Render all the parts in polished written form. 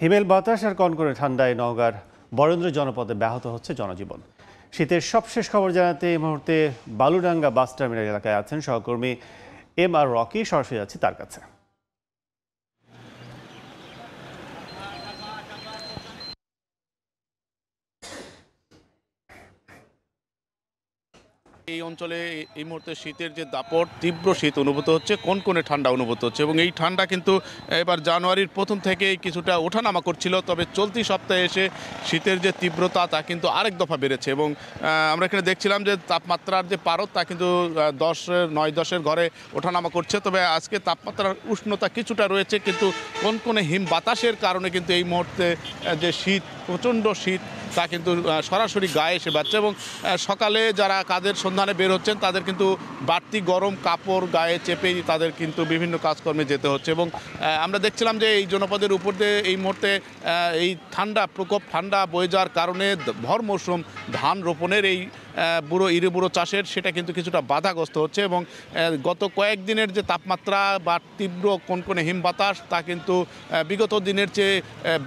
হিমেল বাতাস আর কনকনে ঠান্ডায় নওগাঁর বরেন্দ্র জনপদে ব্যাহত হচ্ছে জনজীবন। শীতের সবশেষ খবর জানাতে এই মুহূর্তে বালুডাঙ্গা বাস টার্মিনাল এলাকায় আছেন সহকর্মী MR রকি। সরাসরি যাচ্ছি তার কাছে। এই অঞ্চলে এই মুহূর্তে শীতের যে দাপট, তীব্র শীত অনুভূত হচ্ছে, কনকনে ঠান্ডা অনুভূত হচ্ছে এবং এই ঠান্ডা কিন্তু এবার জানুয়ারির প্রথম থেকেই কিছুটা ওঠানামা করছিল, তবে চলতি সপ্তাহে এসে শীতের যে তীব্রতা তা কিন্তু আরেক দফা বেড়েছে এবং আমরা এখানে দেখছিলাম যে তাপমাত্রার যে পারদ তা কিন্তু 9-10-এর ঘরে ওঠানামা করছে। তবে আজকে তাপমাত্রার উষ্ণতা কিছুটা রয়েছে, কিন্তু কনকনে হিম বাতাসের কারণে কিন্তু এই মুহূর্তে যে শীত, প্রচণ্ড শীত তা কিন্তু সরাসরি গায়ে এসে বাড়ছে এবং সকালে যারা কাজের সন্ধানে বের হচ্ছেন তাদের কিন্তু বাড়তি গরম কাপড় গায়ে চেপেই তাদের কিন্তু বিভিন্ন কাজকর্মে যেতে হচ্ছে এবং আমরা দেখছিলাম যে এই জনপদের উপর দিয়ে এই মুহূর্তে এই প্রকোপ ঠান্ডা বয়ে যাওয়ার কারণে ভর মৌসুম ধান রোপণের এই বুড়ো চাষের সেটা কিন্তু কিছুটা বাধাগ্রস্ত হচ্ছে এবং গত কয়েকদিনের যে তাপমাত্রা বা তীব্র কনকনে হিম বাতাস তা কিন্তু বিগত দিনের চেয়ে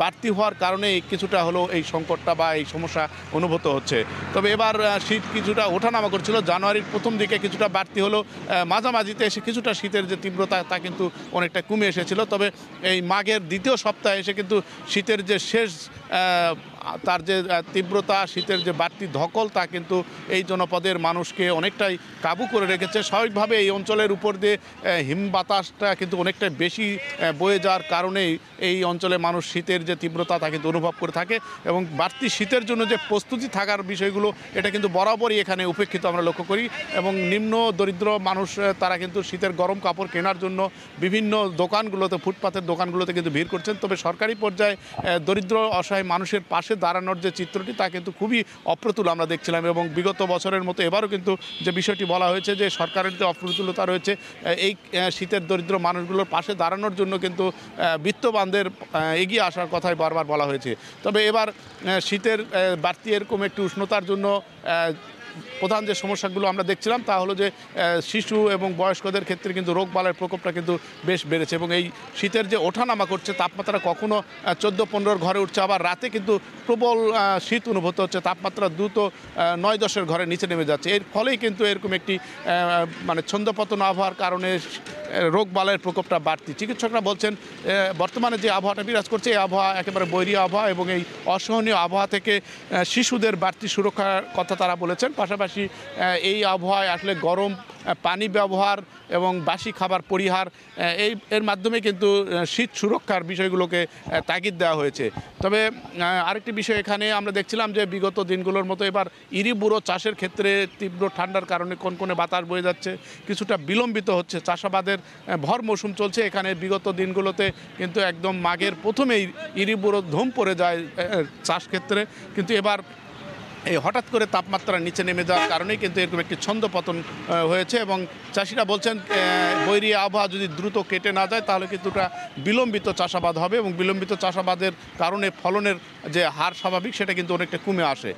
বাড়তি হওয়ার কারণে কিছুটা হলো এই সংকটটা বা এই সমস্যা অনুভূত হচ্ছে। তবে এবার শীত কিছুটা ওঠানামা করছিল, জানুয়ারির প্রথম দিকে কিছুটা বাড়তি হলো, মাঝামাঝিতে এসে কিছুটা শীতের যে তীব্রতা তা কিন্তু অনেকটা কমে এসেছিল। তবে এই মাঘের দ্বিতীয় সপ্তাহে এসে কিন্তু শীতের যে শেষ তার যে তীব্রতা, শীতের যে বাড়তি ধকল তা কিন্তু এই জনপদের মানুষকে অনেকটাই কাবু করে রেখেছে। স্বাভাবিকভাবে এই অঞ্চলের উপর দিয়ে হিম বাতাসটা কিন্তু অনেকটাই বেশি বয়ে যাওয়ার কারণেই এই অঞ্চলে মানুষ শীতের যে তীব্রতা তা কিন্তু অনুভব করে থাকে এবং বাড়তি শীতের জন্য যে প্রস্তুতি থাকার বিষয়গুলো এটা কিন্তু বরাবরই এখানে উপেক্ষিত আমরা লক্ষ্য করি এবং নিম্ন দরিদ্র মানুষ তারা কিন্তু শীতের গরম কাপড় কেনার জন্য বিভিন্ন দোকানগুলোতে, ফুটপাতের দোকানগুলোতে কিন্তু ভিড় করছেন। তবে সরকারি পর্যায়ে দরিদ্র অসহায় মানুষের পাশে দাঁড়ানোর যে চিত্রটি তা কিন্তু খুবই অপ্রতুল আমরা দেখছিলাম এবং বিগত বছরের মতো এবারও কিন্তু যে বিষয়টি বলা হয়েছে যে সরকারের যে অপ্রতুলতা রয়েছে এই শীতের দরিদ্র মানুষগুলোর পাশে দাঁড়ানোর জন্য কিন্তু বিত্তবানদের এগিয়ে আসার কথাই বারবার বলা হয়েছে। তবে এবার শীতের বাড়তি এরকম একটি উষ্ণতার জন্য প্রধান যে সমস্যাগুলো আমরা দেখছিলাম তা হলো যে শিশু এবং বয়স্কদের ক্ষেত্রে কিন্তু রোগবালাইয়ের প্রকোপটা কিন্তু বেশ বেড়েছে এবং এই শীতের যে ওঠানামা করছে, তাপমাত্রা কখনো 14-15-এর ঘরে উঠছে, আবার রাতে কিন্তু প্রবল শীত অনুভূত হচ্ছে, তাপমাত্রা দ্রুত 9-10-এর ঘরে নিচে নেমে যাচ্ছে। এর ফলেই কিন্তু এরকম একটি ছন্দপতন আবহাওয়ার কারণে রোগবালাইয়ের প্রকোপটা বাড়তি। চিকিৎসকরা বলছেন বর্তমানে যে আবহাওয়াটা বিরাজ করছে এই আবহাওয়া একেবারে বৈরী আবহাওয়া এবং এই অসহনীয় আবহাওয়া থেকে শিশুদের বাড়তি সুরক্ষার কথা তারা বলেছেন। পাশাপাশি এই আবহাওয়ায় আসলে গরম পানি ব্যবহার এবং বাসি খাবার পরিহার এর মাধ্যমে কিন্তু শীত সুরক্ষার বিষয়গুলোকে তাগিদ দেওয়া হয়েছে। তবে আরেকটি বিষয় এখানে আমরা দেখছিলাম যে বিগত দিনগুলোর মতো এবার বুড়ো চাষের ক্ষেত্রে তীব্র ঠান্ডার কারণে কনকনে বাতাস বয়ে যাচ্ছে, কিছুটা বিলম্বিত হচ্ছে। চাষাবাদের ভর মৌসুম চলছে এখানে, বিগত দিনগুলোতে কিন্তু একদম মাঘের প্রথমেই বুড়ো ধুম পড়ে যায় চাষ ক্ষেত্রে, কিন্তু এবার এই হঠাৎ করে তাপমাত্রা নিচে নেমে যাওয়ার কারণেই কিন্তু এরকম একটি ছন্দপতন হয়েছে এবং চাষিরা বলছেন বৈরী আবহাওয়া যদি দ্রুত কেটে না যায় তাহলে কিন্তু এটা বিলম্বিত চাষাবাদ হবে এবং বিলম্বিত চাষাবাদের কারণে ফলনের যে হার স্বাভাবিক সেটা কিন্তু অনেকটা কমে আসে।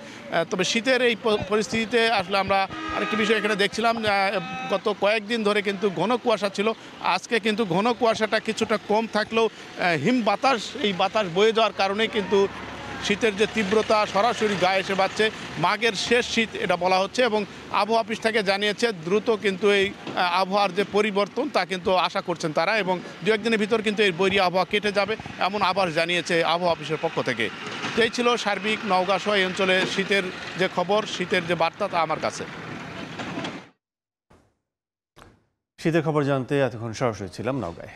তবে শীতের এই পরিস্থিতিতে আসলে আমরা আরেকটি বিষয় এখানে দেখছিলাম, গত কয়েকদিন ধরে কিন্তু ঘন কুয়াশা ছিল, আজকে কিন্তু ঘন কুয়াশাটা কিছুটা কম থাকলেও হিম বাতাস, এই বাতাস বয়ে যাওয়ার কারণেই কিন্তু শীতের যে তীব্রতা সরাসরি গায়ে এসে বাড়ছে। মাঘের শেষ শীত এটা বলা হচ্ছে এবং আবহাওয়া অফিস থেকে জানিয়েছে দ্রুত কিন্তু এই আবহাওয়ার যে পরিবর্তন তা কিন্তু আশা করছেন তারা এবং দু একদিনের ভিতর কিন্তু এই বৈরী আবহাওয়া কেটে যাবে এমন আভাস জানিয়েছে আবহাওয়া অফিসের পক্ষ থেকে। এই ছিল সার্বিক নওগাঁ সহ এই অঞ্চলে শীতের যে খবর, শীতের যে বার্তা তা আমার কাছে। শীতের খবর জানতে এতক্ষণ সরাসরি ছিলাম নওগাঁয়।